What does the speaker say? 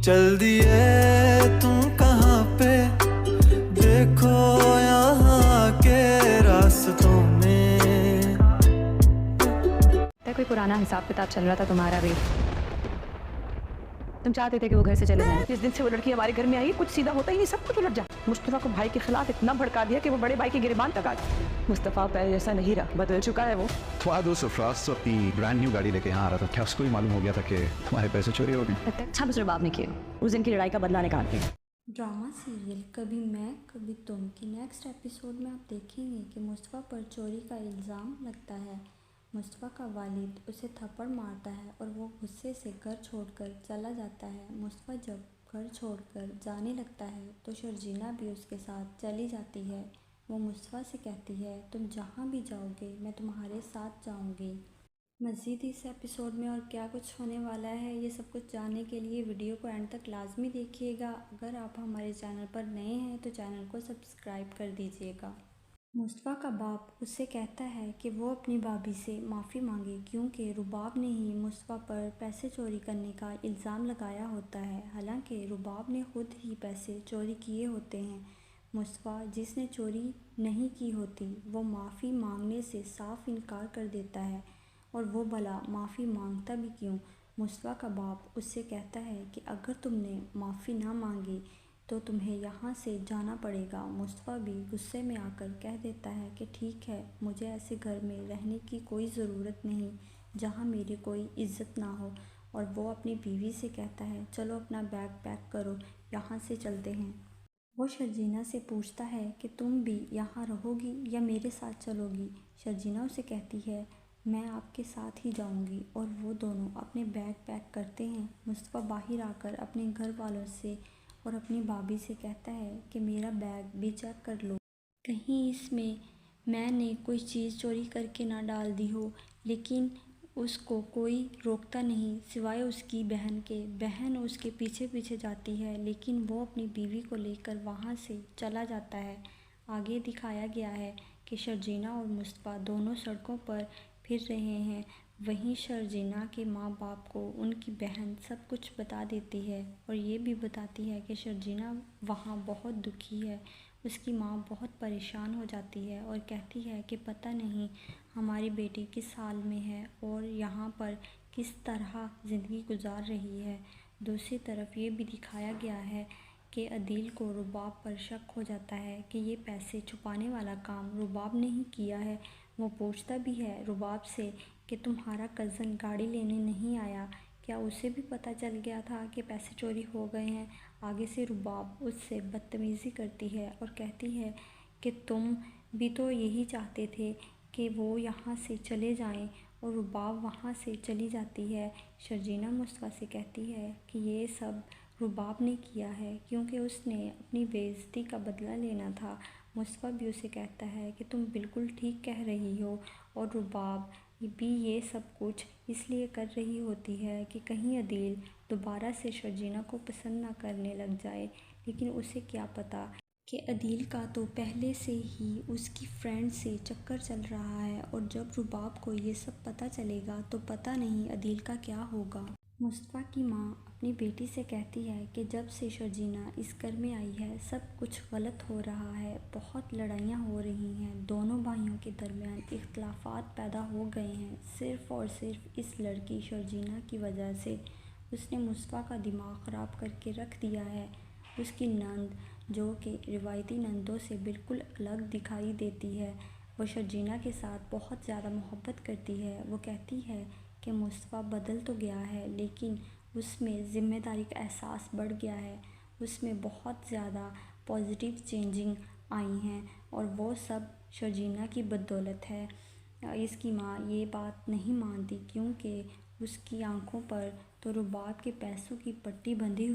चल दिए तुम कहाँ पे, देखो यहाँ के रास्तों में। कोई पुराना हिसाब किताब चल रहा था तुम्हारा भी। तुम चाहते थे कि वो घर से चले जाएं। जिस दिन से वो लड़की हमारे घर में आई, कुछ सीधा होता ही नहीं, सब कुछ उलट जाए। मुस्तफा को भाई के खिलाफ इतना भड़का दिया कि वो बड़े भाई की गिरबान तक आ गई। मुस्तफा पहले जैसा नहीं रहा, बदल चुका है वो। फवाद वो सरफराज तो अपनी ब्रांड न्यू गाड़ी लेके यहाँ आ रहा था, क्या उसको भी मालूम हो गया था कि तुम्हारे पैसे चोरी हो गए? अच्छा बस रुबाब ने किया, उस दिन की लड़ाई का बदला निकाल के। ड्रामा सीरियल कभी मैं कभी तुम की नेक्स्ट एपिसोड में आप देखेंगे कि मुस्तफ़ा पर चोरी का इल्ज़ाम लगता है। मुस्तफ़ा का वालिद उसे थप्पड़ मारता है और वो गुस्से से घर छोड़कर चला जाता है। मुस्तफ़ा जब घर छोड़कर जाने लगता है तो शर्जीना भी उसके साथ चली जाती है। वो मुस्तफ़ा से कहती है, तुम जहाँ भी जाओगे मैं तुम्हारे साथ जाऊँगी। मज़ीद इस एपिसोड में और क्या कुछ होने वाला है, ये सब कुछ जानने के लिए वीडियो को एंड तक लाजमी देखिएगा। अगर आप हमारे चैनल पर नए हैं तो चैनल को सब्सक्राइब कर दीजिएगा। मुस्तफ़ा का बाप उससे कहता है कि वो अपनी भाभी से माफ़ी मांगे क्योंकि रुबाब ने ही मुस्तफ़ा पर पैसे चोरी करने का इल्ज़ाम लगाया होता है। हालांकि रुबाब ने खुद ही पैसे चोरी किए होते हैं। मुस्तफ़ा जिसने चोरी नहीं की होती वो माफ़ी मांगने से साफ इनकार कर देता है, और वो भला माफ़ी मांगता भी क्यों। मुस्तफ़ा का बाप उससे कहता है कि अगर तुमने माफ़ी ना मांगी तो तुम्हें यहाँ से जाना पड़ेगा। मुस्तफ़ा भी गुस्से में आकर कह देता है कि ठीक है, मुझे ऐसे घर में रहने की कोई ज़रूरत नहीं जहाँ मेरी कोई इज़्ज़त ना हो। और वो अपनी बीवी से कहता है, चलो अपना बैग पैक करो, यहाँ से चलते हैं। वो शर्जीना से पूछता है कि तुम भी यहाँ रहोगी या मेरे साथ चलोगी। शर्जीना उसे कहती है, मैं आपके साथ ही जाऊंगी। और वो दोनों अपने बैग पैक करते हैं। मुस्तफ़ा बाहर आकर अपने घर वालों से और अपनी भाभी से कहता है कि मेरा बैग भी चेक कर लो, कहीं इसमें मैंने कोई चीज़ चोरी करके ना डाल दी हो। लेकिन उसको कोई रोकता नहीं सिवाय उसकी बहन के। बहन उसके पीछे पीछे जाती है लेकिन वो अपनी बीवी को लेकर वहाँ से चला जाता है। आगे दिखाया गया है कि शर्जीना और मुस्तफ़ा दोनों सड़कों पर फिर रहे हैं। वहीं शर्जीना के माँ बाप को उनकी बहन सब कुछ बता देती है और ये भी बताती है कि शर्जीना वहाँ बहुत दुखी है। उसकी माँ बहुत परेशान हो जाती है और कहती है कि पता नहीं हमारी बेटी किस हाल में है और यहाँ पर किस तरह ज़िंदगी गुजार रही है। दूसरी तरफ ये भी दिखाया गया है कि अदील को रुबाब पर शक हो जाता है कि ये पैसे छुपाने वाला काम रुबाब ने ही किया है। वो पूछता भी है रुबाब से कि तुम्हारा कज़न गाड़ी लेने नहीं आया, क्या उसे भी पता चल गया था कि पैसे चोरी हो गए हैं। आगे से रुबाब उससे बदतमीज़ी करती है और कहती है कि तुम भी तो यही चाहते थे कि वो यहाँ से चले जाएं। और रुबाब वहाँ से चली जाती है। शर्जीना मुस्तफ़ा से कहती है कि ये सब रुबाब ने किया है क्योंकि उसने अपनी बेइज्जती का बदला लेना था। मुस्तफ़ा भी उसे कहता है कि तुम बिल्कुल ठीक कह रही हो, और रुबाब भी ये सब कुछ इसलिए कर रही होती है कि कहीं अदील दोबारा से शर्जीना को पसंद ना करने लग जाए। लेकिन उसे क्या पता कि अदील का तो पहले से ही उसकी फ्रेंड से चक्कर चल रहा है, और जब रुबाब को ये सब पता चलेगा तो पता नहीं अदील का क्या होगा। मुस्तफ़ा की माँ अपनी बेटी से कहती है कि जब से शर्जीना इस घर में आई है सब कुछ गलत हो रहा है, बहुत लड़ाइयाँ हो रही हैं, दोनों भाइयों के दरमियान इख्तलाफात पैदा हो गए हैं, सिर्फ़ और सिर्फ इस लड़की शर्जीना की वजह से। उसने मुस्तफ़ा का दिमाग ख़राब करके रख दिया है। उसकी नंद जो कि रिवायती नंदों से बिल्कुल अलग दिखाई देती है, वो शर्जीना के साथ बहुत ज़्यादा मोहब्बत करती है। वो कहती है कि मुस्तफ़ा बदल तो गया है लेकिन उसमें ज़िम्मेदारी का एहसास बढ़ गया है, उसमें बहुत ज़्यादा पॉजिटिव चेंजिंग आई हैं और वो सब शर्जीना की बदौलत है। इसकी माँ ये बात नहीं मानती क्योंकि उसकी आंखों पर तो रुबाब के पैसों की पट्टी बंधी हुई